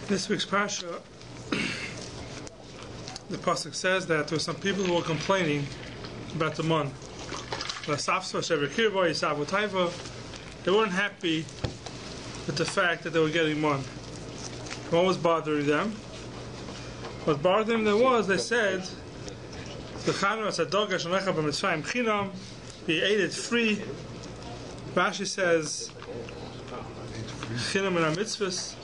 This week's parsha, the pasuk says that there were some people who were complaining about the man. They weren't happy with the fact that they were getting man. What was bothering them? What bothered them was they said, "We ate it free." Rashi says, "Chinam and mitzvahs."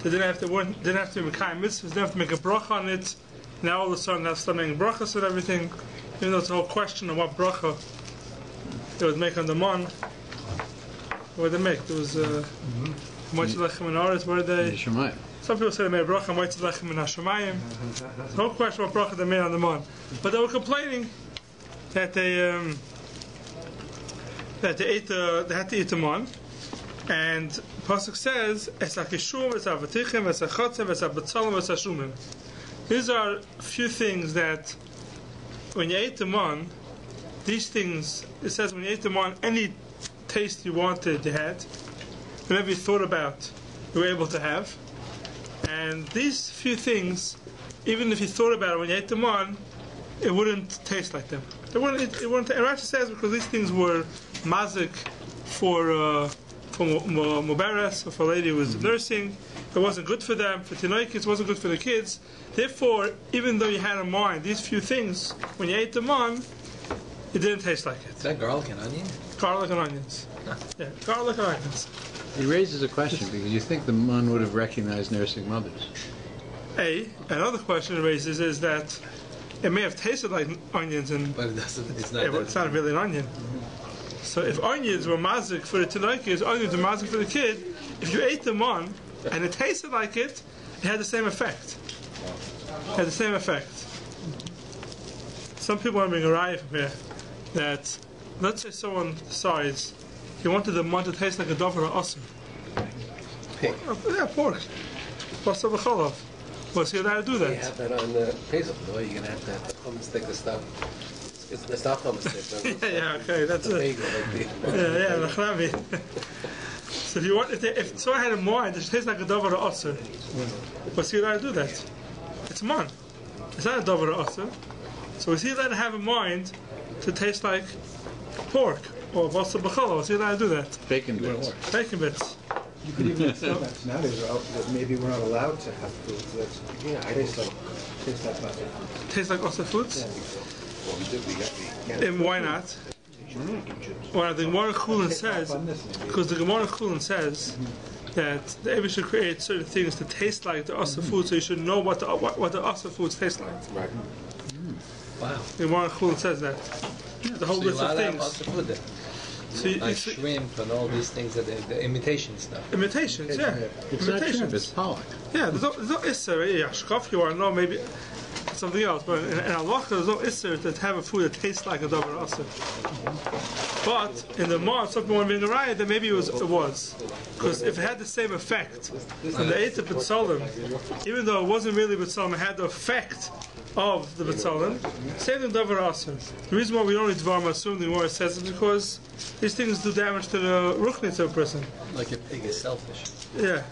They didn't have to make mitzvahs. They didn't have to make a bracha on it. Now all of a sudden, they're starting making brachas and everything. Even though it's a whole question of what bracha they would make on the man. What did they make? There was moitz lechem and aretz. What did they? Some people say they made bracha moitz lechem and hashemayim. The whole question what bracha they made on the man. But they were complaining that they had to eat the man. And pasuk says, these are a few things that when you ate the man, these things, it says when you ate the man, any taste you wanted you had, whatever you thought about, you were able to have. And these few things, even if you thought about it when you ate the man, it wouldn't taste like them. It wouldn't. And Rashi says because these things were mazik for bers, or for a lady who was nursing. It wasn't good for them. For tinoikis, it wasn't good for the kids. Therefore, even though you had in mind these few things, when you ate them on, it didn't taste like it. Is that garlic and onion? Garlic and onions. Yeah, garlic and onions. He raises a question because you think the man would have recognized nursing mothers. Another question it raises is that it may have tasted like onions, but it doesn't. It's not. It's not really an onion. So if onions were mazik for the tinoikis, onions were mazik for the kid, if you ate them on and it tasted like it, it had the same effect. It had the same effect. Some people want to bring a raya from here that, let's say someone decides he wanted the man to taste like a dover or osir. Pig. Yeah, pork. Basar b'chalav. Was he allowed to do that? You have that on the Pesach, though. You're going to have that hummus stick of stuff. It's the stuff hummus stick. Yeah, okay, that's it. Yeah, the Rabbi. So if someone had a mind that tastes like a dover or osir, was he allowed to do that? It's a man. It's not a dover or osir. So is he allowed to have a mind to taste like pork or basar b'chalav? Was he allowed to do that? Bacon bits. Bacon bits. You could even nowadays that maybe we're not allowed to have foods that taste like butter. Taste like osir foods? Yeah. And why not? Well, the Gemara Chulin says, because the Gemara Chulin says that the Rebbe should create certain things to taste like the osir food, so you should know what the osir foods taste like. Right. Wow. The Gemara Chulin says that. The whole list of things. So like shrimp and all these things, that the imitation stuff. Imitations, yeah. It's not shrimp, it's pollock. Yeah, there's no isser. Yeah, shkafki or no, maybe something else. But in halacha, there's no isser that have a food that tastes like a davar asr. But in the mar, something want to bring a riot, then maybe it was. Because if it had the same effect, and they ate the betzalim, even though it wasn't really betzalim, it had the effect of the betzalim, same thing davar asr. The reason why we don't read dvar masum, the Gemara says, is because these things do damage to the ruchni to a person. Like a pig is selfish. Yeah.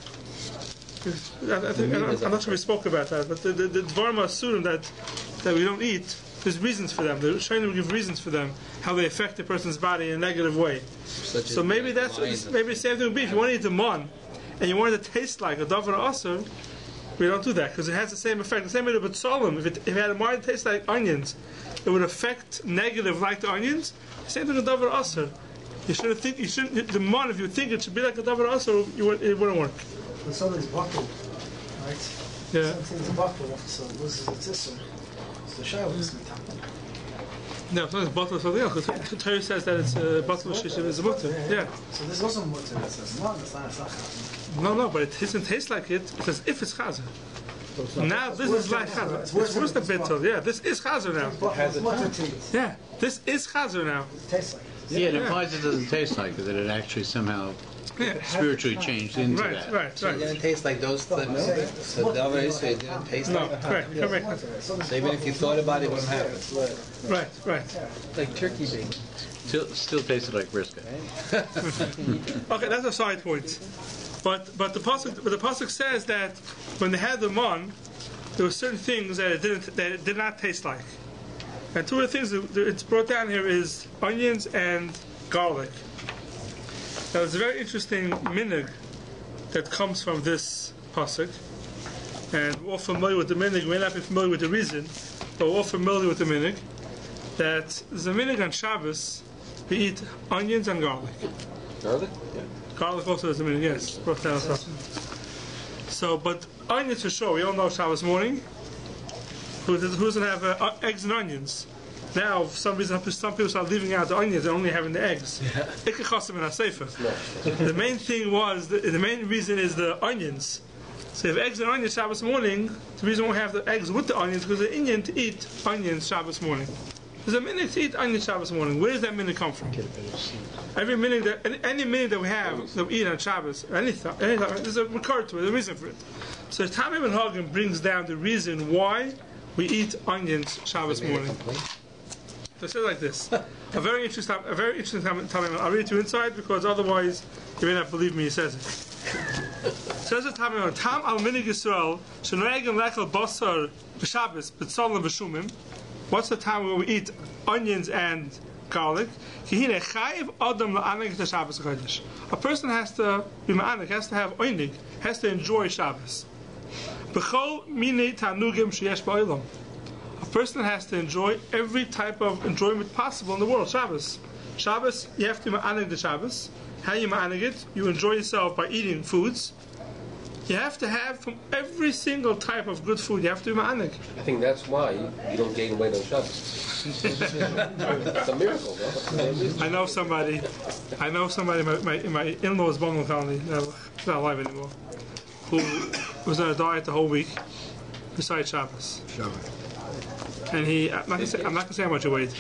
I'm not sure we spoke about that, but the dvar masurim that we don't eat, there's reasons for them. The Shainim give reasons for them, how they affect a person's body in a negative way. So maybe the same thing would be if you want to eat the man and you want it to taste like a davar asr, we don't do that because it has the same effect. The same way with solim, if it had a mind that tastes like onions, it would affect negative like the onions. Same thing with davar asr. The man, if you think it should be like a davar asr, it wouldn't work. When something's bottled, right? Yeah. Something's bottled, so it loses its issue. So the shayla is going to happen. No, it's not bottled of something else. Because the Torah says that it's a bottle of shishiv is a mutter. Yeah. So this wasn't mutter. It says no, it's not chazer. No, but it doesn't taste like it. It says if it's chazer. Now this is like chazer. It's worse than bittul. Yeah, this is chazer now. Yeah, this is chazer now. It tastes like it. Yeah, it implies it doesn't taste like it, that it actually somehow spiritually changed into that. Right. So it didn't taste like those things. So the other is, it didn't taste like. Correct. So even if you thought about it, it wouldn't happen. Right. Like turkey bacon. Still tasted like brisket. Okay, that's a side point. But the pasuk says that when they had the man, there were certain things that it did not taste like. And two of the things that it's brought down here is onions and garlic. Now there's a very interesting minhag that comes from this pasuk, and we're all familiar with the minhag. We may not be familiar with the reason, but we're all familiar with the minhag that there's a minhag on Shabbos we eat onions and garlic. Garlic? Yeah. Garlic also is a minhag, yes. Brought down also. So, but onions for sure. We all know Shabbos morning. Who doesn't have eggs and onions? Now, for some reason, some people start leaving out the onions and only having the eggs. The main thing was, the main reason is the onions. So if eggs and onions Shabbos morning, the reason we have the eggs with the onions because the Indian to eat onions Shabbos morning. There's a minute to eat onions Shabbos morning. Where does that minute come from? Every minute any minute that we have that we eat on Shabbos, anything, there's a recur to it, a reason for it. So Tamim and Hagen brings down the reason why we eat onions Shabbos morning. So it says like this. A very interesting Tamim. I'll read it to you inside because otherwise you may not believe me. He says it. It says it Tamim. Tam al minig Yisrael shenoegem lechel basar b'Shabbos b'tzolim b'shumim. What's the time when we eat onions and garlic? A person has to be ma'anik, has to have oinig, has to enjoy Shabbos. A person has to enjoy every type of enjoyment possible in the world. Shabbos, you have to ma'anik the Shabbos. How you ma'anik it? You enjoy yourself by eating foods. You have to have from every single type of good food. You have to be ma'anik. I think that's why you don't gain weight on Shabbos. It's a miracle, though. I know somebody. My in-laws Bungle family. He's not alive anymore. Who was on a diet the whole week, besides Shabbos. And I'm not gonna say how much he weighed.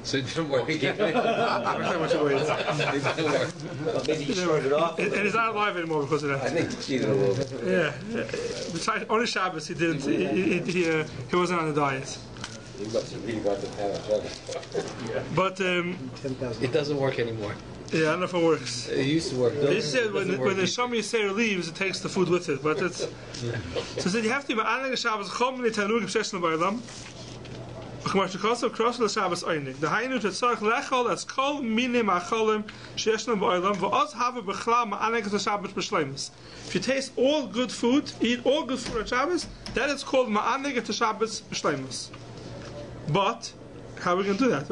So it didn't work again. I'm not gonna say how much he weighed. Maybe you shorted it off. And he's not alive anymore because of that. I think he cheated a little bit. Yeah. Besides, only Shabbos he didn't. He wasn't on the diet. He must have really got the pan on Shabbos. But It doesn't work anymore. yeah, I don't know if it works. It used to work. They said when the Shami Yisrael leaves, it takes the food with it. But it's so said you have to be ma'anik Shabbos chom mini tanugim sheshna ba'olam. The Hainu to tzarich lechol as kol mini macholim sheshna ba'olam v'oz have b'chla ma'anik to Shabbos b'shleimus. If you taste all good food, eat all good food on Shabbos, that is called ma'anik to Shabbos b'shleimus. But how are we going to do that?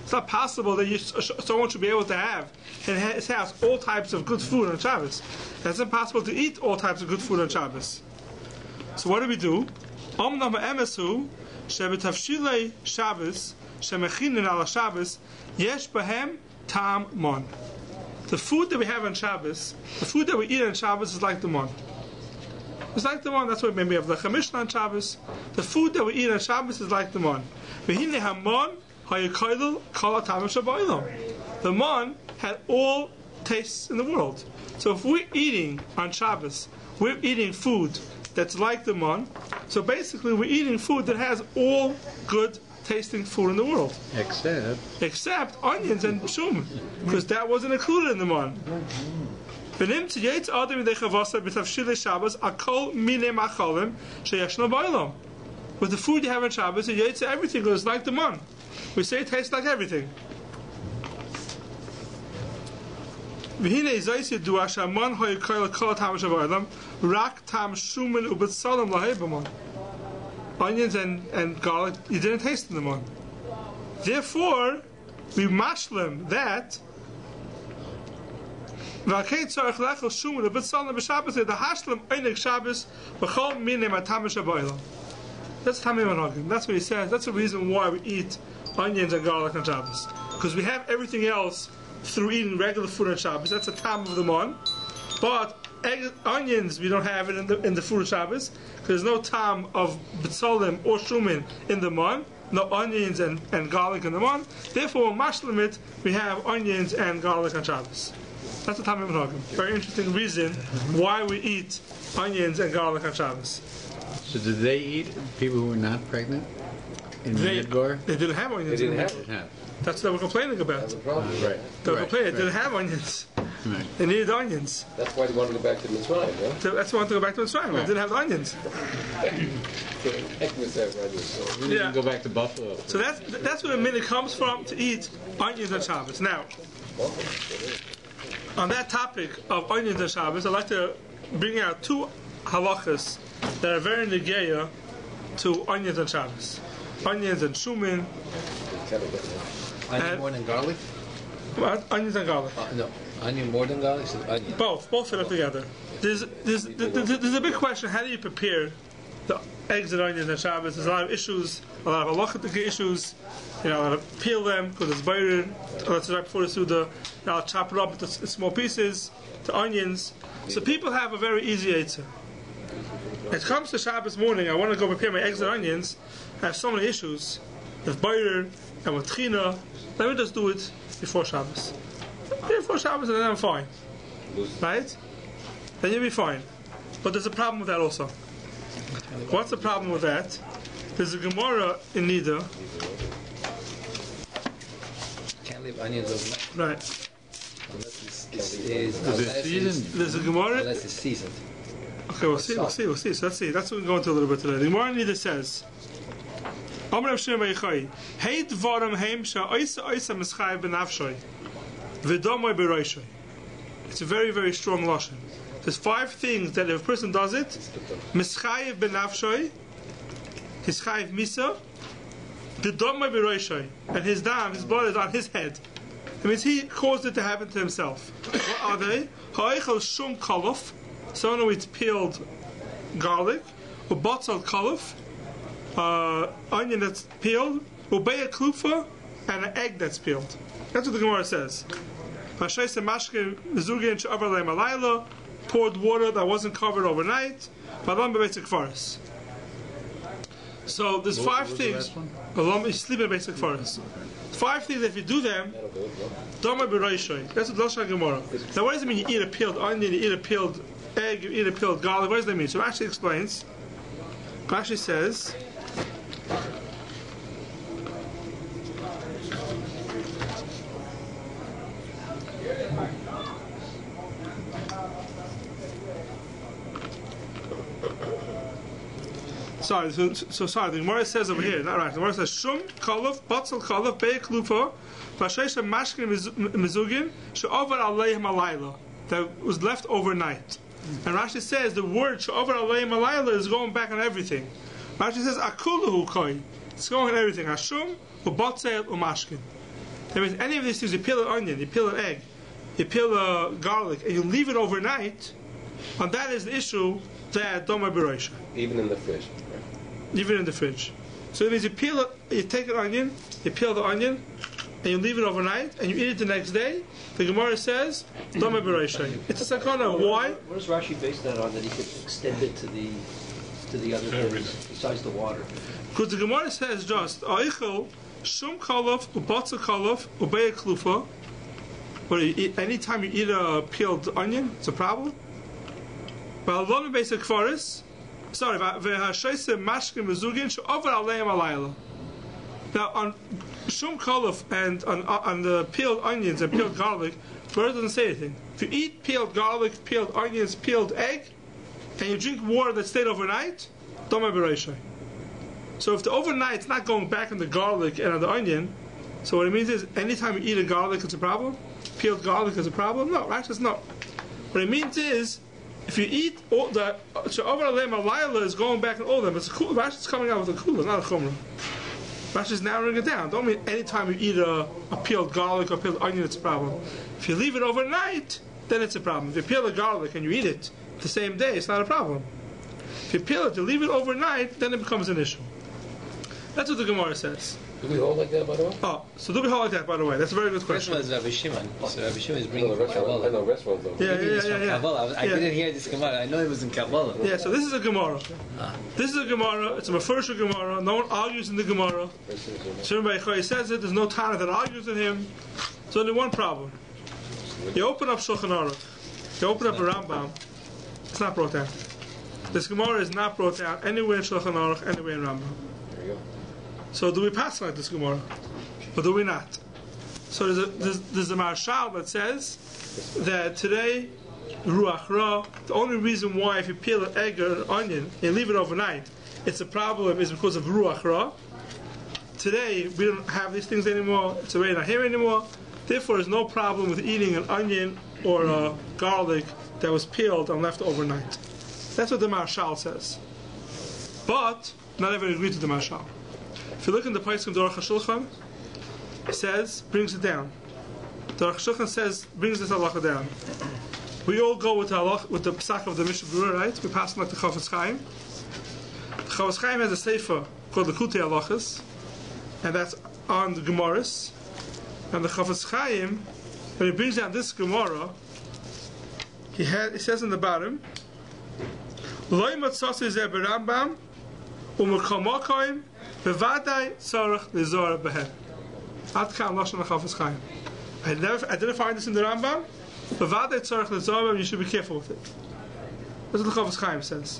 It's not possible that someone should be able to have in his house all types of good food on Shabbos. It's impossible to eat all types of good food on Shabbos. So what do we do? The food that we have on Shabbos, the food that we eat on Shabbos is like the mon. It's like the mon. That's why maybe we have Lechem Mishnah on Shabbos. The food that we eat on Shabbos is like the mon. The mon had all tastes in the world. So if we're eating on Shabbos, we're eating food that's like the mon. So basically, we're eating food that has all good tasting food in the world, except onions and shum, because that wasn't included in the mon. With the food you have on Shabbos, it yates everything because it's like the mon. We say it tastes like everything. Onions and garlic, you didn't taste in the mon. Therefore, we mashlim that. That's Tamim and Hagen. That's what he says. That's the reason why we eat onions and garlic on Shabbos. Because we have everything else through eating regular food on Shabbos. That's a tam of the mon. But onions, we don't have it in the food of Shabbos. Because there's no tam of betzolim or shumin in the mon. No onions and garlic in the mon. Therefore, when mashlim it, we have onions and garlic on Shabbos. That's the Tamim and Hagen. Very interesting reason why we eat onions and garlic on Shabbos. So did they eat people who were not pregnant in Bamidbar? They didn't have onions. They didn't have Yeah. That's what they were complaining about. That's the problem. Right. They were Right, complaining they right. didn't have onions. Right. They needed onions. That's why they wanted to go back to Mitzrayim, yeah? That's why I want to go back to Mitzrayim. They Right. didn't have the onions. Heck with that, right? We need Yeah. to go back to Buffalo. So that's where the minute comes from, to eat onions on Shabbos. Now, on that topic of onions on Shabbos, I'd like to bring out two halachas that are very negeya to onions on Shabbos. Onions and shumin. Onion more than garlic? What? Onions and garlic. No. Onion more than garlic? So onion. Both fit up together. There's a big question: how do you prepare the eggs and onions on Shabbos? There's a lot of issues, a lot of halachic issues. You know, I'll peel them because it's boiling. That's right before the Suda. I'll chop it up into small pieces, to onions. So people have a very easy answer. It comes to Shabbos morning. I want to go prepare my eggs and onions. I have so many issues with boiler and with tchina. Let me just do it before Shabbos. Before Shabbos, and then I'm fine. Right? Then you'll be fine. But there's a problem with that also. What's the problem with that? There's a Gemara in Nida. Can't leave onions overnight. Right. Unless it seasoned? There's a Gemara. Unless it's seasoned. Okay, we'll see. So let's see. That's what we're going to a little bit today. The Gemara in Nida says, Amar Rav Shimon bar Yochai, Hey dvarim heim sha'oisa oisa mischayev b'nafshoy, v'domoy b'roishoy. It's a very, very strong lashon. There's 5 things that if a person does it, mischayev b'nafshoy, his chayev misa, v'domoy b'roishoy, and his dam, his blood is on his head. It means he caused it to happen to himself. What are they? Ha'oichel shum kolof, someone who eats peeled garlic, or batzal kolof, onion that's peeled, ubeya klufa, and an egg that's peeled. That's what the Gemara says. Poured water that wasn't covered overnight. So there's 5 things. You sleep in basic forest. 5 things that if you do them, dama b'roishoy. That's what Lashon Gemara. Now what does it mean? You eat a peeled onion, you eat a peeled egg, you eat a peeled garlic. What does that mean? So Rashi explains. Rashi says. Sorry, sorry. The Gemara says over here, not right. The Gemara says shum kolof, batzal kolof, beya klufa, v'asheisha mashkin mizugin she'over aleim alayla, that was left overnight. And Rashi says the word she'over aleim alayla is going back on everything. Rashi says akuluhu koi, it's going on everything. Hashum u'batzal u'mashkin. That means any of these things. You peel an onion, you peel an egg, you peel a garlic, and you leave it overnight. And that is the issue that doma b'roisha. Even in the fridge. Even in the fridge. So it means you peel it, you take an onion, you peel the onion, and you leave it overnight, and you eat it the next day. The Gemara says, Dama b'roishay. It's a sakana. Why? What does Rashi base that on, that he could extend it to the other things besides the water? Because the Gemara says just, Aichel, Shum kolof, ubatza kolof, ubeya klufa. But anytime you eat a peeled onion, it's a problem. But alone basic forest. Sorry, v'hasheise mashkin mezugin she'over aleim alayla. Now on shum kolof and on the peeled onions and peeled garlic, Torah doesn't say anything. If you eat peeled garlic, peeled onions, peeled egg, and you drink water that stayed overnight, dama b'roishay. So if the overnight's not going back on the garlic and on the onion, so what it means is anytime you eat a garlic, it's a problem. Peeled garlic is a problem. No, actually, it's not. What it means is, if you eat all the she'over aleim alayla is going back on all of them. It's a cool. Rashi's coming out with a cooler, not a chumrah. Rashi's narrowing it down. Don't mean anytime you eat a peeled garlic or peeled onion, it's a problem. If you leave it overnight, then it's a problem. If you peel the garlic and you eat it the same day, it's not a problem. If you peel it, you leave it overnight, then it becomes an issue. That's what the Gemara says. Do we hold like that, by the way? Oh, so do we hold like that, by the way? That's a very good question. This was Rabbi Shimon. So Rabbi Shimon is I bringing know from restaurant. I know Kabbalah. restaurants though. Yeah. Kabbalah. I didn't hear this Gemara. I know it was in Kabbalah. Yeah, so this is a Gemara. This is a Gemara. It's a Mefersha Gemara. No one argues in the Gemara. Shimon bar Yochai says it. There's no Tana that argues in him. There's only one problem. You open up Shulchan Aruch. You open up a Rambam. It's not brought down. This Gemara is not brought down anywhere in Shulchan Aruch, anywhere in Rambam. There you go. So do we pass like this Gemara? Or do we not? So there's a marshal that says that today, ruach ra, the only reason why if you peel an egg or an onion and leave it overnight, it's a problem is because of ruach ra. Today, we don't have these things anymore. It's already not here anymore. Therefore, there's no problem with eating an onion or a garlic that was peeled and left overnight. That's what the marshal says. But not everyone agreed to the marshal. If you look in the Paiskim Baruch HaShulchan, it says, brings it down. The Baruch HaShulchan says, brings this halacha down. We all go with the psak of the Mishnah Berurah, right? We pass like the Chofetz Chaim. The Chofetz Chaim has a sefer called the Kutei Halachas, and that's on the Gemaras. And the Chofetz Chaim, when he brings down this Gemara, he says in the bottom, Loi matzasi zeh berambam, u'mekomokoim, bevadai tzorach lizor behen. Ad kam lashon HaChofetz Chaim. I didn't find this in the Rambam. Bevadai tzorach lizor behen, you should be careful with it. That's what the Chofetz Chaim says.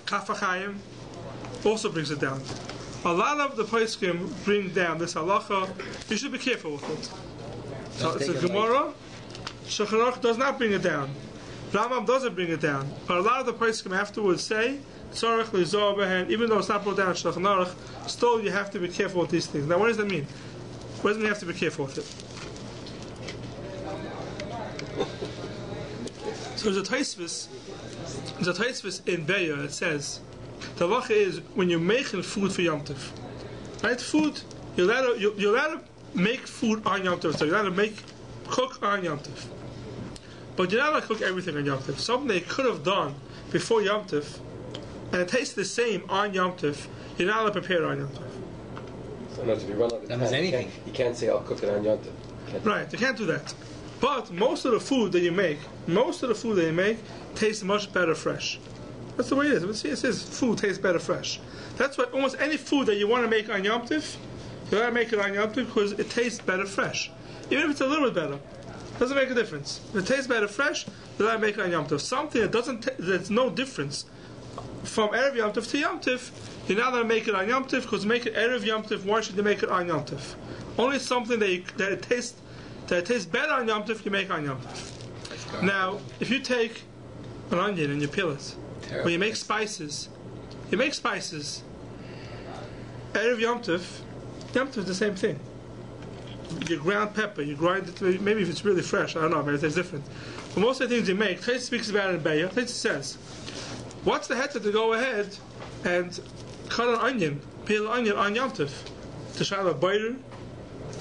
Kaf HaChaim also brings it down. A lot of the poskim bring down this halacha. You should be careful with it. So it's a Gemara. Shulchan Aruch does not bring it down. Rambam doesn't bring it down. But a lot of the poskim afterwards say, tzorach lizor behen, even though it's not brought down in Shulchan Aruch, still you have to be careful with these things. Now what does that mean? What does it mean you have to be careful with it? So there's a Tosfos in Beha. It says, the halacha is when you're making food for Yom Tov, right? Food, you're allowed to make food on Yom Tov. So you're allowed to cook on Yom Tov, but you're not allowed to cook everything on Yom Tov. Something they could have done before Yom Tov, and it tastes the same on Yom Tov, you're not allowed to prepare it on Yom Tov. So not if you run out of time, anything. You can't say I'll cook it on Yom Tov. Right, you can't do that. But most of the food that you make tastes much better fresh. That's the way it is. It says food tastes better fresh. That's why almost any food that you want to make on Yom Tov, you want to make it on Yom Tov because it tastes better fresh. Even if it's a little bit better, doesn't make a difference. If it tastes better fresh, you want to make it on Yom Tov. Something that that's no difference from Erev Yom Tov to Yom Tov, you're not going to make it on Yom Tov because make it Erev Yom Tov. Why should you make it on Yom Tov? Only something that tastes better on Yom Tov you make on Yom Tov. Now, if you take an onion and you peel it, or you make spices. Erev Yom Tov is the same thing. You ground pepper, you grind it, maybe if it's really fresh, I don't know, maybe it's different. But most of the things you make, Tais speaks about it in Beha. Tais says, what's the heter to go ahead and cut an onion, peel an onion on Yom Tov? To shine a biter?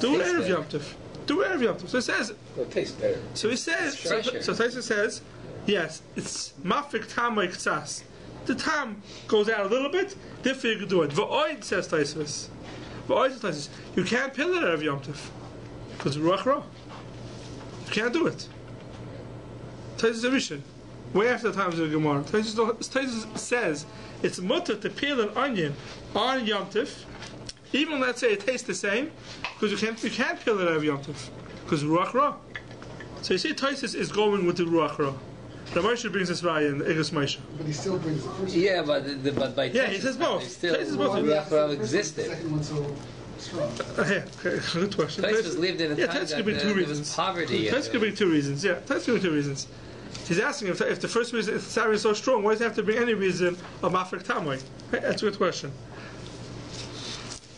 Do it Erev Yom Tov. So it says, it tastes better. So he says, so Tais says, yes, it's mafik tam ktsas. The tam goes out a little bit, therefore you can do it. V'oid says Tosfos. You can't peel it out of Yom Tov because ruach ra. You can't do it. Tosfos Rishon, way after the times of the Gemara. Tosfos says it's mutter to peel an onion on Yom Tov, even let's say it tastes the same, because you can't peel it out of Yom Tov because ruach ra. So you see, Tosfos is going with the ruach ra. Moshe brings this raya in the Igros Moshe. But he still brings the first Yeah, but by he says both. Still, He says both. Ruach existed. The second one so strong. Yeah, good question. Tosfos lived in a time that there was poverty. Tosfos could bring two reasons. He's asking if the first reason, if the salary is so strong, why does he have to bring any reason of Mafrik Tamoy? That's a good question.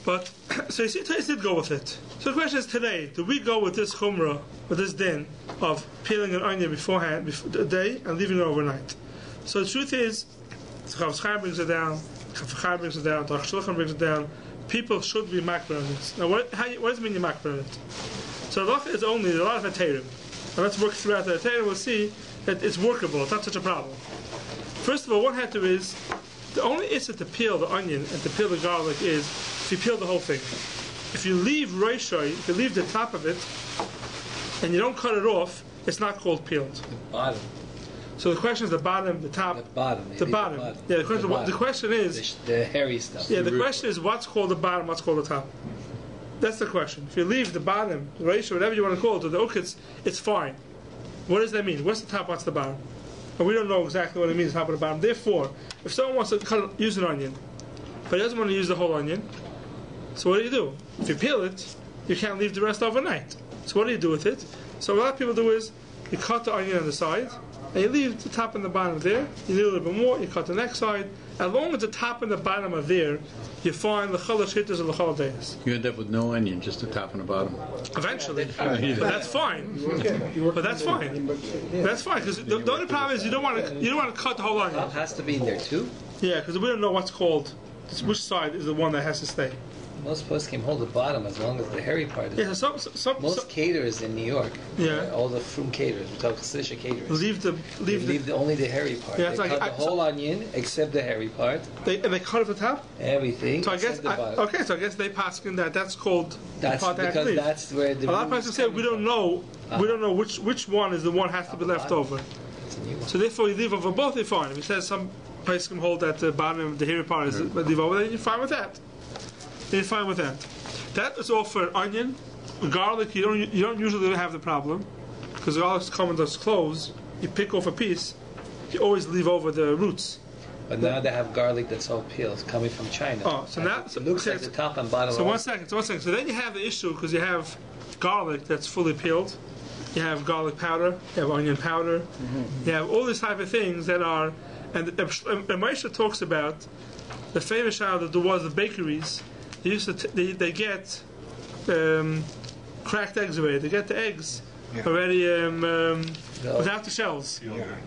But, so you see, Tosfos did go with it. So the question is today, do we go with this chumrah, with this din, of peeling an onion beforehand, the day, and leaving it overnight? So the truth is, Chofetz Chaim brings it down, Chofetz Chaim brings it down, Baruch Shulchan brings it down, people should be makbar on this. Now what does it mean you're makbar on it? So the halacha is only, there's a lot of heterim. And let's work throughout the heterim, we'll see that it's workable, it's not such a problem. First of all, one heter is, the only issue to peel the onion and to peel the garlic is if you peel the whole thing. If you leave roshai, if you leave the top of it, and you don't cut it off, it's not called peeled. The bottom. So the question is the bottom, the top. The bottom. Yeah, the question is... The hairy stuff. Yeah, the question is what's called the bottom, what's called the top. That's the question. If you leave the bottom, the roshai, whatever you want to call it, or the ukitz, it's fine. What does that mean? What's the top, what's the bottom? And we don't know exactly what it means, top and the bottom. Therefore, if someone wants to use an onion, but he doesn't want to use the whole onion, so what do? If you peel it, you can't leave the rest overnight. So what do you do with it? So what a lot of people do is you cut the onion on the side, and you leave the top and the bottom there. You leave a little bit more, you cut the next side. As long as the top and the bottom are there, you find the chalash hitters and the chaladeis. You end up with no onion, just the top and the bottom. Eventually. But that's fine. But that's fine. That's fine, because the only problem is you don't want to cut the whole onion. It has to be in there too. Yeah, because we don't know what's called, which side is the one that has to stay. Most poskim hold the bottom as long as the hairy part is. Yeah, so Most caterers in New York, Yeah. all the frum caterers, we talk Siddish caterers, leave only the hairy part. Yeah, they it's like- cut the whole onion except the hairy part, they cut off the top. everything So I guess except the bottom. so I guess they paskin that's called That's the part that has to because leave. that's where the A lot of root people is say we coming don't from. know which one is the one has to be left over. It's a new one. So therefore you leave over both, you're fine. If it says some place can hold that the bottom, the hairy part is leave over, then you're fine with that. That is all for onion, garlic. You don't usually have the problem because garlic comes as cloves. You pick off a piece, you always leave over the roots. But now they have garlic that's all peeled, coming from China. Oh, so now it looks like the top and bottom. So are one all- second. So then you have the issue because you have garlic that's fully peeled. You have garlic powder. You have onion powder. You have all these type of things that are. And Moshe talks about the famous child that there was the bakeries. They used to they get cracked eggs already. They get the eggs already without the shells.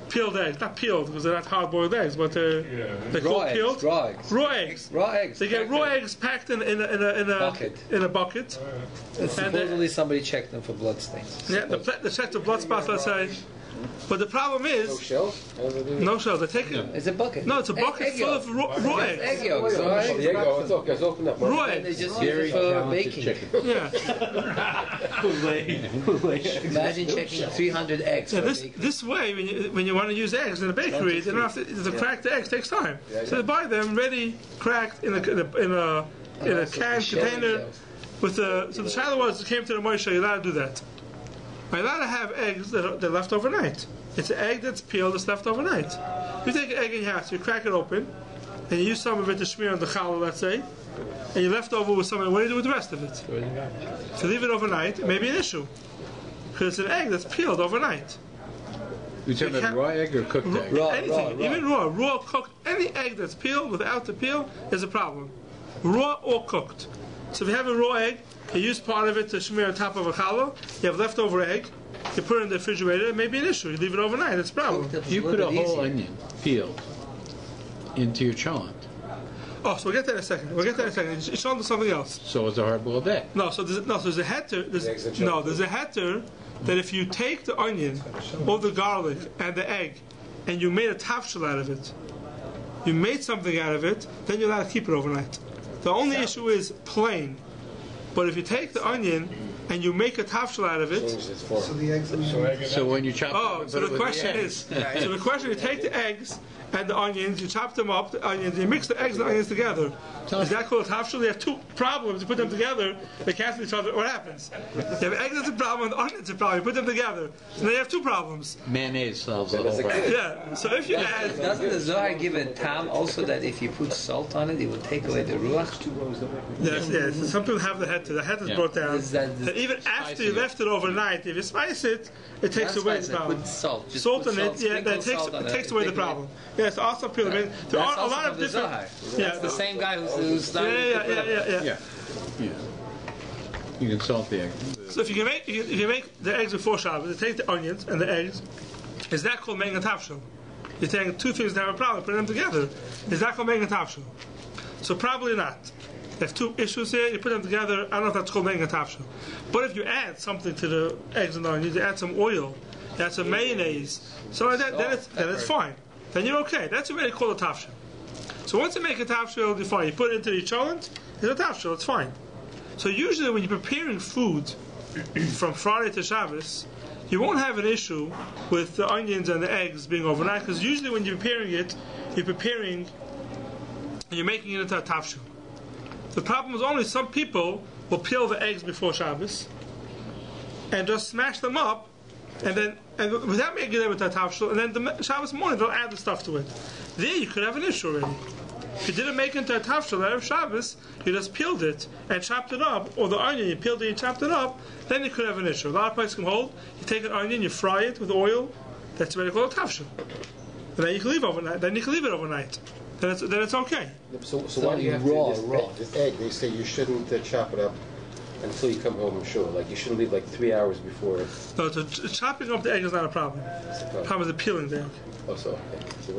Peeled eggs, not peeled because they're not hard-boiled eggs, but they're called peeled. Raw eggs. Raw eggs. Raw eggs. They get raw Packed eggs packed in a bucket. And supposedly somebody checked them for blood stains. Yeah, they check the blood spots, let's say. But the problem is no shells. They take it. It's a bucket. No, it's a bucket Egg full yolk. of raw eggs. Egg yolks, all right? There you go. It's okay. It's open up. Raw And they eggs. just use it for baking. Yeah. Imagine checking 300 eggs Yeah, for this baking. this way, when you want to use eggs in a bakery, they don't have to crack the eggs. Takes time, so they buy them ready, cracked in a can container. With the so the shadow was came to the Moshe. You're allowed to do that. You're allowed to have eggs that are left overnight. It's an egg that's peeled that's left overnight. You take an egg in your house, you crack it open, and you use some of it to smear on the challah, let's say, and you left over with something. What do you do with the rest of it? If you leave it overnight, it may be an issue because it's an egg that's peeled overnight. You talking about raw egg or cooked egg? Anything, even raw, cooked, any egg that's peeled without the peel is a problem. Raw or cooked. So if you have a raw egg, you use part of it to smear on top of a challah, you have leftover egg, you put it in the refrigerator, it may be an issue. You leave it overnight, it's a problem. You put a whole onion peeled into your cholent. Oh, so we'll get that in a second. It's on to something else. So it's a hard-boiled egg. No, so there's a heter. There's a heter that if you take the onion or the garlic and the egg and you made a tafshel out of it, you made something out of it, then you're allowed to keep it overnight. The only issue is plain. But if you take the onion and you make a tafshel out of it, So the eggs are So when you chop it up oh, and so put it the with question is, you take the eggs and the onions, you chop them up, the onions, you mix the eggs and the onions together. Is that called a tafshel? You have two problems. You put them together, they cancel each other. What happens? You have eggs that's a problem and the onions a problem. You put them together, so now you have two problems. mayonnaise solves the whole problem. Yeah. So if you add, Doesn't the Zohar give a tam also that if you put salt on it, it will take away the ruach? yes, some people have the head to. The head is Yeah. brought down. Is that the- And even after you left it overnight, if you spice it, it takes That's away why I the said problem. put salt. Just Salt put in it, salt, yeah, sprinkle that takes salt on it takes it, away the take away- problem. Yes, also peel. I mean, there That's are a also lot from of the different. Zohar. Yeah, It's the same guy who's starting to put it. yeah. Yeah. You can salt the egg. So if you make the eggs before Shabbos, you take the onions and the eggs. Is that called making a tafshel? You're taking two things that have a problem, putting them together. Is that called making a tafshel? So probably not. If two issues here, you put them together. I don't know if that's called making a tafshel. But if you add something to the eggs and the onions, you add some oil, you add some mayonnaise, so like that, then it's fine. Then you're okay. That's already called a tafshel. So once you make a tafshel, you're fine. You put it into the cholent, it's a tafshel. It's fine. So usually when you're preparing food from Friday to Shabbos, you won't have an issue with the onions and the eggs being overnight, because usually when you're preparing it, you're making it into a tafshel. The problem is only some people will peel the eggs before Shabbos and just smash them up, and without making them into a tafshel, and then the Shabbos morning they'll add the stuff to it. There you could have an issue already. If you didn't make it into a tafshil Erev Shabbos, you just peeled it and chopped it up, or the onion, you peeled it and chopped it up, then you could have an issue. A lot of places can hold, you take an onion, you fry it with oil, that's what they call a tafshil. And then you can leave overnight. Then you can leave it overnight. Then it's okay. So why do you have this egg? They say you shouldn't chop it up until you come home and shul. Like you shouldn't leave like 3 hours before. No, chopping up the egg is not a problem. The problem is the peeling the egg. Oh, so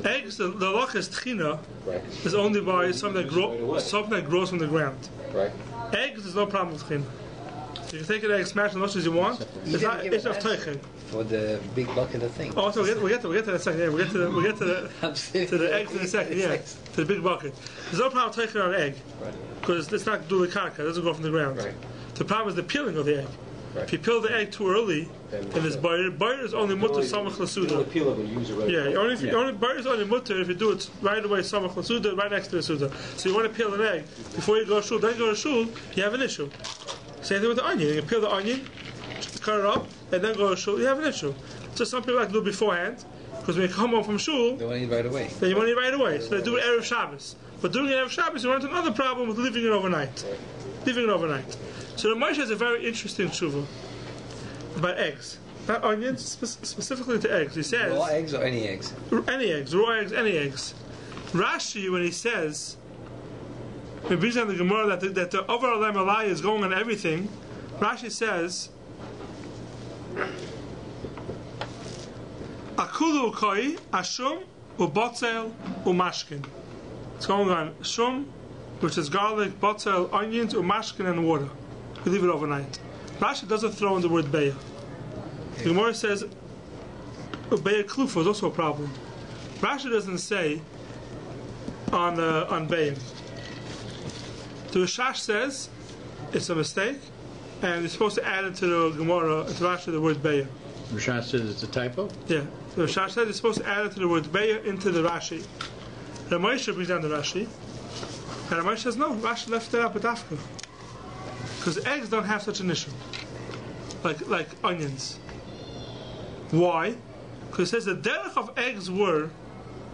Eggs, the halakha is tchina, right. is only by something that grows from the ground. Right. Eggs, there's no problem with tchina. You can take an egg, smash as much as you want. It's not teichen. For the big bucket of things. Oh, so we'll get to that in a second. Yeah, we'll get to the eggs in a second. Yeah, to the big bucket. There's no problem with teichen on an egg because it's not duly karka. It doesn't go from the ground. Right. The problem is the peeling of the egg. Right. If you peel the egg too early, then it's butter. Butter is only mutter samach l'suda. Peel it and use it right. Yeah, butter is only mutter if you do it right away samach l'suda, right next to the suda. So you want to peel an egg before you go to shul. Then you go to shul, you have an issue. Same thing with the onion. You peel the onion, cut it up, and then go to shul. You have an issue. So some people like to do it beforehand, because when you come home from shul, they want to eat right away. Then you want to eat right away. So they do it Erev Shabbos. But doing it Erev Shabbos, you run into another problem with leaving it overnight. Leaving it overnight. So the Moshe has a very interesting tshuva about eggs, not onions, specifically to eggs. He says raw eggs or any eggs? Any eggs, raw eggs, any eggs. Rashi, when he says, when he brings down the Gemara that the over alem alai is going on everything, Rashi says, Akulu ukoi, ashum, ubotzel, umashkin. It's going on shum, which is garlic, botzel, onions, umashkin, and water. You leave it overnight. Rashi doesn't throw in the word beya. The Gemara says beya klufa is also a problem. Rashi doesn't say on beya. The Rishash says it's a mistake, and you're supposed to add into the Gemara, into Rashi, the word beya. Rishash says it's a typo? Yeah. The Rishash says you're supposed to add into the word beya into the Rashi. The Moshe brings down the Rashi, and the Moshe says no, Rashi left it up at Afka. Because eggs don't have such an issue, like onions. Why? Because it says the derech of eggs were,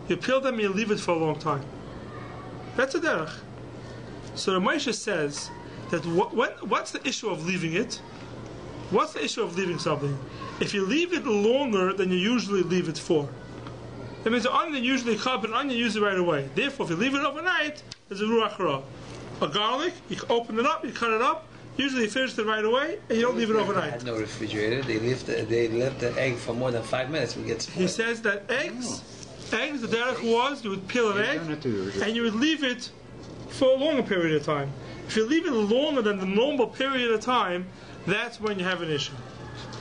you peel them and you leave it for a long time. That's a derech. So the Moshe says that what's the issue of leaving it? What's the issue of leaving something? If you leave it longer than you usually leave it for, that means the onion usually cut, but an onion you use it right away. Therefore, if you leave it overnight, there's a ruach ra. A garlic, you open it up, you cut it up. Usually you finish it right away, and you don't leave it overnight. Had no refrigerator. They left the egg for more than 5 minutes. We get spoiled. He says that eggs, the derech was you would peel an egg, and you would leave it for a longer period of time. If you leave it longer than the normal period of time, that's when you have an issue.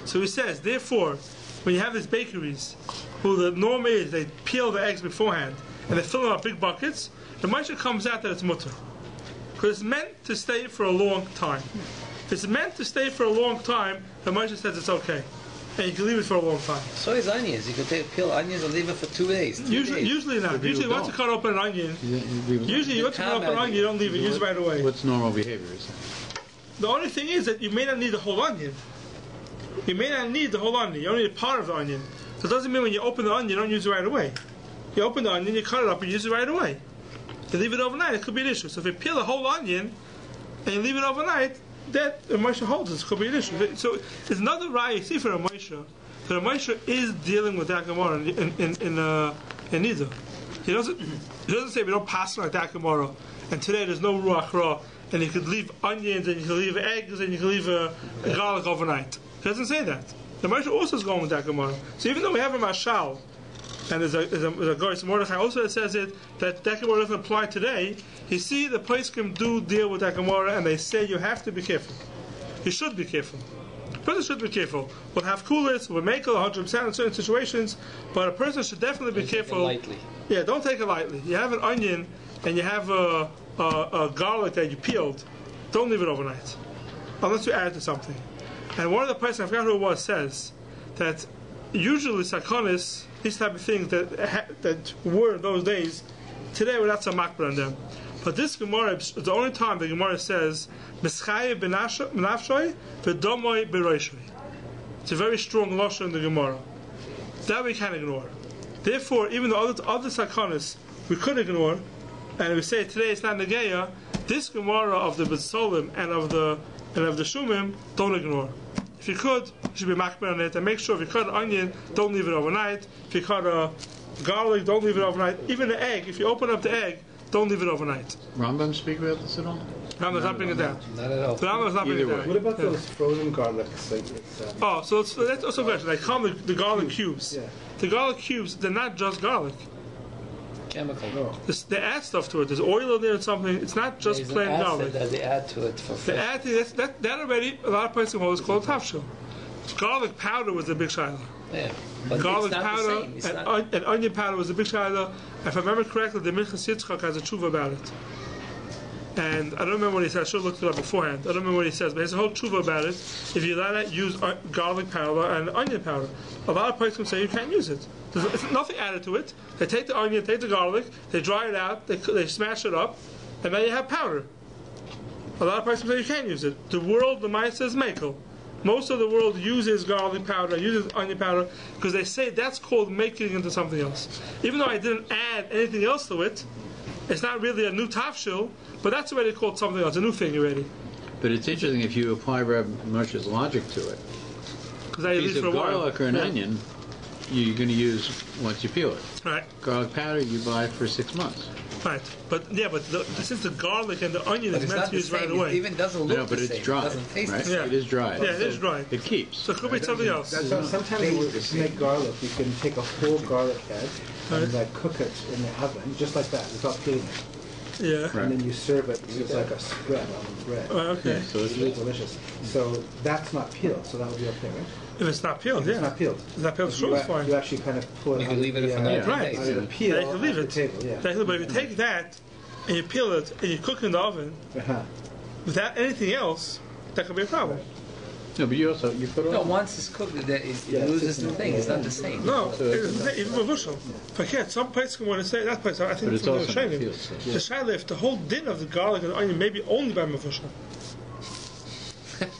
So he says, therefore, when you have these bakeries, who the norm is they peel the eggs beforehand, and they fill them up big buckets, the Moshe comes out that it's mutter. Because it's meant to stay for a long time. If it's meant to stay for a long time, the Moshe says it's okay. And you can leave it for a long time. So is onions. You could peel onions and leave it for 2 days. Usually not. Usually once you cut open an onion, you don't leave it. Use it right away. What's normal behavior? The only thing is that you may not need the whole onion. You may not need the whole onion. You only need part of the onion. So it doesn't mean when you open the onion, you don't use it right away. You open the onion, you cut it up, and you use it right away. You leave it overnight, it could be an issue. So if you peel a whole onion and you leave it overnight, that Moshe holds this could be an issue. So there's another raya you see for a Moshe. So a Moshe is dealing with that Gemara in Nida. He doesn't say we don't pass like that Gemara. And today there's no ruach ra, and you could leave onions and you could leave eggs and you could leave garlic overnight. He doesn't say that. The Moshe also is going with that Gemara. So even though we have a mashal, and there's a Goyis Mordechai also says it that Gemara doesn't apply today. You see, the poskim do deal with that Gemara, and they say you have to be careful. You should be careful. A person should be careful. We'll have coolers, we'll make it 100% in certain situations, but a person should definitely be careful. Lightly. Yeah, don't take it lightly. You have an onion and you have a garlic that you peeled. Don't leave it overnight, unless you add it to something. And one of the poskim, I forgot who it was, says that usually sakonis, these type of things that were in those days, today we're not so makbar on them. But this Gemara is the only time the Gemara says Mischaye b'nafshoy v'domoy b'roishoy. It's a very strong lashon in the Gemara. That we can't ignore. Therefore, even the other sakonis we could ignore, and we say today it's not Negeya, this Gemara of the B'Solim and of the Shumim, don't ignore. If you could, you should be makbid on it, and make sure if you cut an onion, don't leave it overnight. If you cut a garlic, don't leave it overnight. Even the egg, if you open up the egg, don't leave it overnight. Rambam speak about this at all? Rambam's not bringing it down. Not at all. The Rambam's not bringing it down. What about those frozen garlics? Like So that's also a question. Like come the garlic cubes. Yeah. The garlic cubes, they're not just garlic. Chemical. no. They add stuff to it. There's oil in there and something. It's not just There's plain an acid garlic. that they add to it for They fresh. add that already. A lot of places hold is called tafshil. Garlic powder was the big shiloh. Yeah. But Garlic it's not powder the same. It's not. and onion powder was the big shiloh. If I remember correctly, the Minchas Yitzchak has a tshuva about it. And I don't remember what he said. I should have looked it up beforehand. I don't remember what he says, but he has a whole tshuva about it. If you allow that, use garlic powder and onion powder. A lot of places say you can't use it. There's nothing added to it. They take the onion, take the garlic, they dry it out, they smash it up, and then you have powder. A lot of places say you can't use it. The world, the Maisa is makel. Most of the world uses garlic powder, uses onion powder, because they say that's called making it into something else. Even though I didn't add anything else to it, it's not really a new tafshil, but that's already called something else, a new thing already. But it's interesting if you apply Rabbi Moshe's logic to it. Because I A use piece it for of a while. garlic or an onion, you're going to use once you peel it. Right, Garlic powder, you buy for 6 months. right. But since the garlic and the onion But is it's meant not to the use right same. away. It even doesn't look No, but the it's same. dry. It doesn't taste Right? the same. It is dry. Yeah, it is dry. It keeps. So it could be something else. So sometimes to make garlic, you can take a whole garlic head and like cook it in the oven, just like that, without peeling it. Yeah. Right. And then you serve it as like a spread on bread. Right, okay. So It's really delicious. So that's not peeled, so that would be okay, right? If it's not peeled, It's yeah. not peeled. If it's not peeled, You, sure, it's fine. you actually kind of pull it You out can of leave it the, for another Right. days. out of the peel Yeah, you can leave at it. the table, yeah. Exactly, but if you take that and you peel it and you cook it in the oven Uh-huh. without anything else, that could be a problem. No, but you put it No, on. once it's cooked, it Yeah, loses it's the thing. It's not the same. No, even a bushel. Forget, some places can want to say, that place, I But think it's from the also not Shainim. peeled. So. The Shaila, if the whole din of the garlic and onion may be only by Mavushal.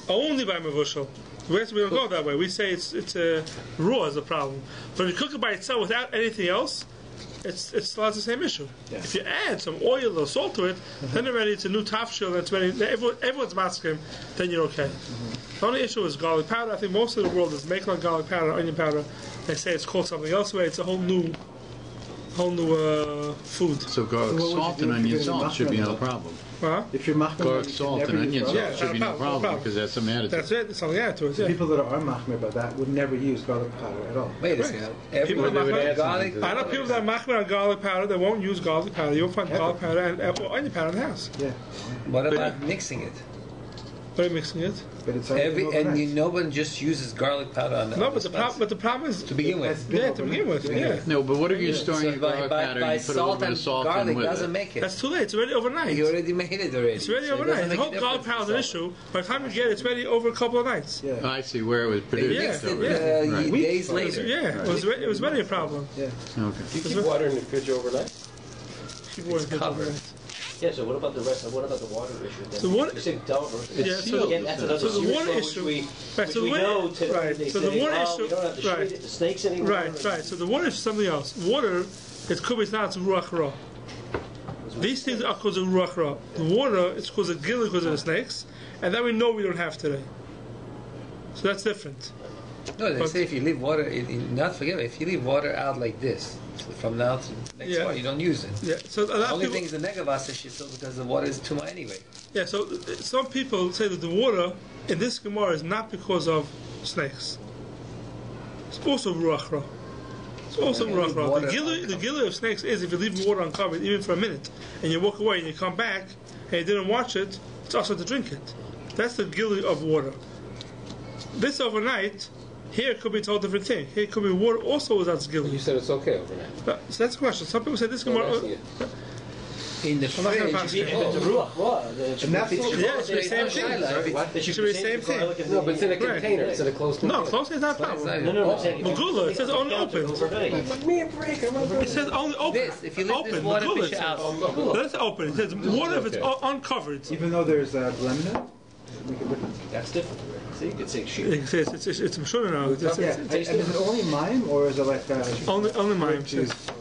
Only by Mavushal. We don't go that way. We say it's raw is the problem. But if you cook it by itself without anything else, it still has the same issue. Yeah. If you add some oil or salt to it, then already it's a new tafshil, it's ready, everyone's masking, then you're okay. The only issue is garlic powder. I think most of the world is making garlic powder, onion powder. They say it's called something else, where it's a whole new food. So garlic So what would salt you do and if you're onion doing salt should be no machmir? problem. Huh? If you're machmir, Garlic you salt never and use onion garlic. Yeah, salt should be no no problem problem. because that's some additive. That's it. There's something added to it. Yeah. People that are machmir by that would never use garlic powder at all. Wait a second. Everyone People would that garlic. I know people that are machmir on garlic powder. They won't use garlic powder. You'll find garlic powder and or onion powder in the house. Yeah. What about mixing it? But you're mixing it. But it's already And overnight. no one just uses garlic powder on the No, on but the the problem is to begin with. yeah, to begin with, yeah. No, but what if you're storing So your garlic powder by and you put a little salt bit and of salt garlic in with doesn't it? make it. That's too late. It's already overnight. You already made it already. It's ready So it overnight. doesn't The make whole a garlic difference. powder is an issue. By the time you get it, it's ready over a couple of nights. Yeah. I see where it was They produced. mixed though, it right? Right. days It was- later. yeah, it was ready a problem. Yeah. Okay. Do you keep water in the fridge overnight? Keep working It's covered. overnight. Yeah, so what about the rest? What about the water issue? Then? The water- You said Delver. Yeah, so Again, that's another so the serious water one, issue- which right, we, so the we water- know today. right, They so say, the water oh, issue- we don't have to right. shoot the snakes anymore. Right. So the water is something else. Water, it could be it's not ruach ra. These things are called ruach ra. The water is called a gil because of the snakes, and that we know we don't have today. So that's different. No, they But- say if you leave water, not forget, if you leave water out like this, from now to next Yeah. one, you don't use it. Yeah. So a The lot of only people, thing is the negavas issue because the water is too much anyway. yeah. So some people say that the water in this Gemara is not because of snakes. It's also ruach ra. It's also Yeah, ruach ra. water The gilui of snakes is if you leave water uncovered even for a minute and you walk away and you come back and you didn't watch it, it's also to drink it. That's the gilui of water. This overnight, here could be a totally different thing. Here could be water also without gilui. You said it's okay overnight. So that's the question. Some people say this No, I'm Gemara. asking you. In the I'm not gonna pass fridge, it. If it's a ruach, well, And that's Yeah, it's the same thing. It should be the same thing. No, but it's in a Right. container. It's in a closed No, container. close is not a problem. No, I'm saying Magula, it says only open. Give me a break. I'm not It says only open. This, if you leave open. this water Magula, fish it out, says. That's open. It says water if it's Okay. uncovered. Even though there's lemon in it, make a difference. That's different. See, you can say shoot. It's Mishuna now. Yeah, and is it only mime or is it like Only mime. It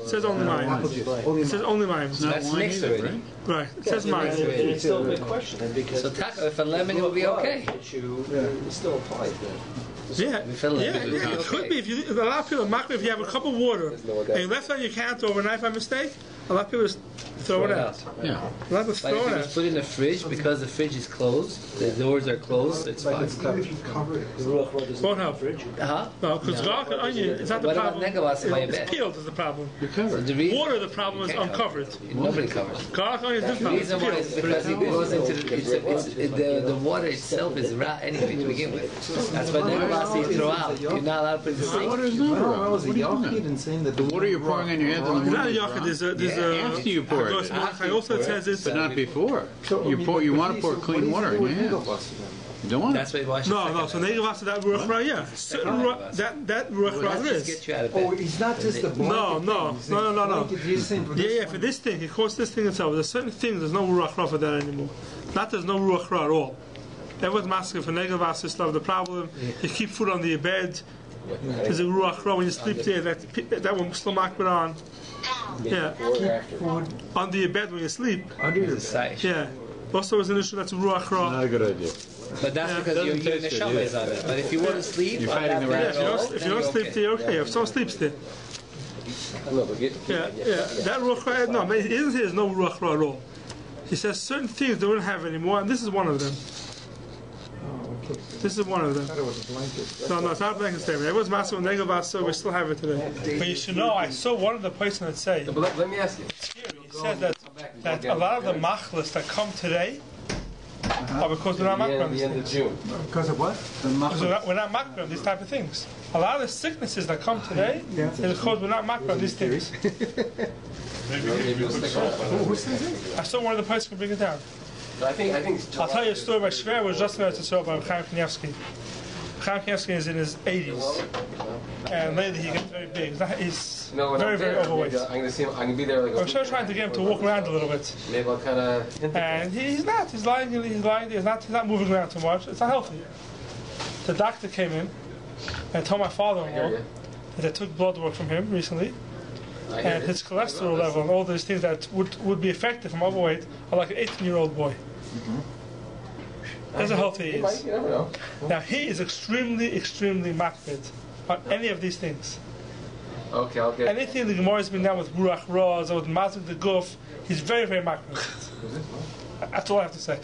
says only mime. apple juice? It says only mime. It's not That's wine mixed either, already. right? Right. It says mime. It's still a big question, and because So if a lemon, it would be okay. it still applies then. Yeah, If a lemon, it would be it could okay. be. A lot of people mark if you have a cup of water and you left it on your counter overnight by mistake. A lot of people just throw it out. Yeah. A lot of people But throw if it it was out. put in the fridge because the fridge is closed, the doors are closed, it's fine. Even if you cover it. The Ruach Ra doesn't Won't help. fridge. Huh? No, because garlic and onion is not the What about problem. negavas by your It's bed? peeled is the problem. So the reason Water, the problem is uncovered. nobody covers. Garlic, onion is The different. It's reason why is peeled. because it goes into the water itself is raw anyway to begin with. That's why negavas you throw out. You're not allowed to put it in the sink. Water is never I wrong. was a What are you talking Yachid about? and saying that The water you're pouring on your hands in the It's not a morning. yachid. There's a. After you pour it. I also says it's. But not before. You want to pour clean water in your hands. You don't want That's it. why you wash No. So negavas that ruach ra, yeah. Certain that ruach ra That's there just is. get you out of Oh, bed. it's not just the blanket. No. He's saying for Yeah, this yeah. For this thing, of course, this thing itself. There's certain things. There's no ruach ra for that anymore. Not there's no ruach ra at all. Everyone's asking for negavas is the problem. You keep food under your bed. There's a ruach ra when you sleep there. That one still mark it on. Yeah, under your bed when you sleep. It's a sight. Yeah. Also, is an issue that's a ruach ra. Not a good idea. But that's because Doesn't you're taste the good neshama is either. on it. But if you want to sleep, You're on fighting that the bed rats. at all, If you then don't you're sleep okay. there, you're okay. If someone sleeps there, No, but yeah. That ruach ra, no, he doesn't say there's no ruach ra at all. He says certain things they wouldn't have anymore, and this is one of them. This is one of them. it was a blanket. No, it's not a blanket statement. Everyone's master with negavas, so we still have it today. But you should know, I saw one of the person that say, But let me ask you. he said that a lot of the machlas that come today are because we're not The makram. end of June. Because of what? The We're not makram, these type of things. A lot of the sicknesses that come today is because we're not makram, these things. Maybe you'll stick around. I saw one of the person can bring it down. I think I'll tell you a story by Shver, was just about to tell by Chaim Kanievsky. Chaim Kanievsky is in his 80s, and later he gets very big. He's very, very overweight. I'm gonna see him. I'm gonna be there like. I'm sure trying to get him to walk around a little bit, Maybe I'll kind of. and he's not. He's lying there. He's not moving around too much. It's not healthy. The doctor came in and told my father-in-law that they took blood work from him recently, and his cholesterol level and all these things that would be affected from overweight are like an 18-year-old boy. That's how healthy he is. You never know. Now he is extremely, extremely makpid on any of these things. Okay, I'll get. Anything the Gemara has been done with ruach raz or with mazik the guf, he's very, very makpid. That's all I have to say.